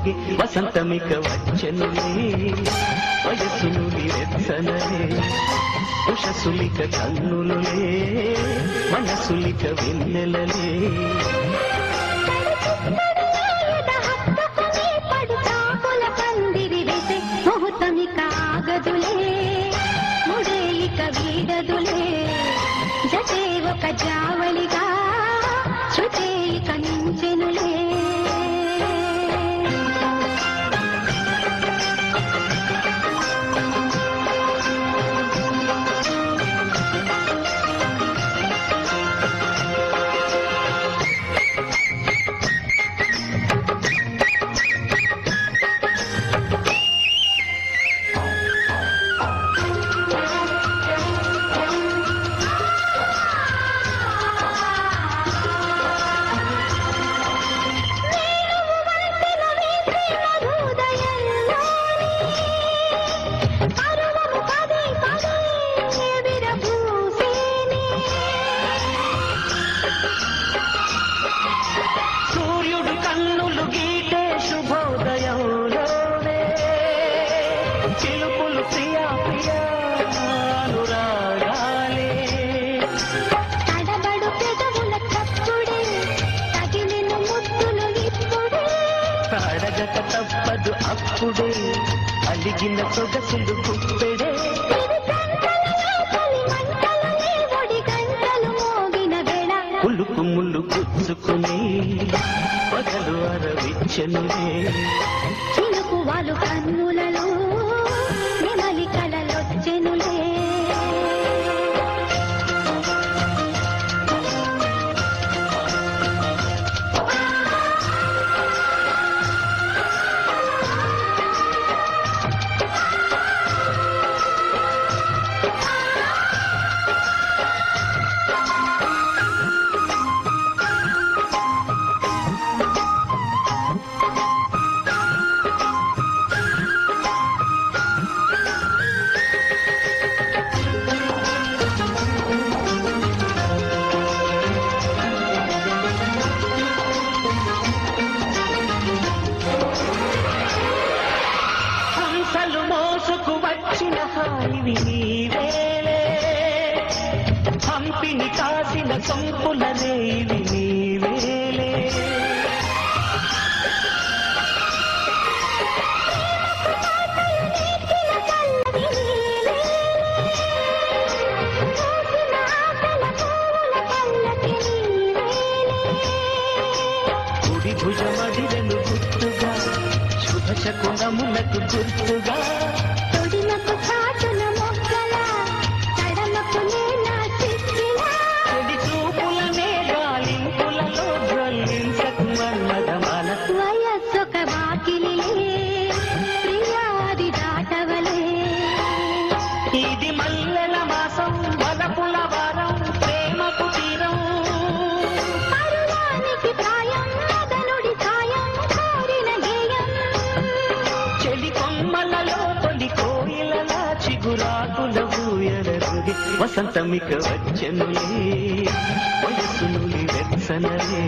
ఎరరుగే వసంతమిక వచ్చనులే వయసును నిరెచ్చనలే ఉషసులిక కన్నులులే మనసులిక వెన్నెలలే ముహూర్తమిక ఆగదులే ముడేలిక వీడదులే జతే ఒక జావలిగా శృతే ఇక నించెనులే అడగక తప్పదు అప్పుడే అలిగిన సొగసులు కుప్పెడే ఉలుకు ముళ్ళు గుచ్చుకుని పగలు అరవిచ్చనులే చిలుకు వాళ్ళు కన్నులలో నెమలి కలలొచ్చెనులే మోసుకు వచ్చిన హాయివి నీవేలే హంపిని కాసిన సొంపుల రేవి నీవేలే కుడి భుజమడిరెను గుర్తుగా శుభశకునములకు గుర్తుగా తొడిమకు చాటున మొక్కల తడమకు నేనా చిక్కిలా చెడి చూపులనే గాలింపులలో జ్వలించకు మన్మథమాల వయస్సొక వాకిలిలే ప్రియాది దాటవలే ఇది మల్లెల మాసం వలపుల వారం ప్రేమకు తీరం పరువానికి ప్రాయం మదనుడి సాయం కోరిన గేయం చెలి కొమ్మలలో తొలి కోయిలలా చిగురాకుల ఊయరరుగే వసంతమిక వచ్చనులే వయసును వెచ్చనలే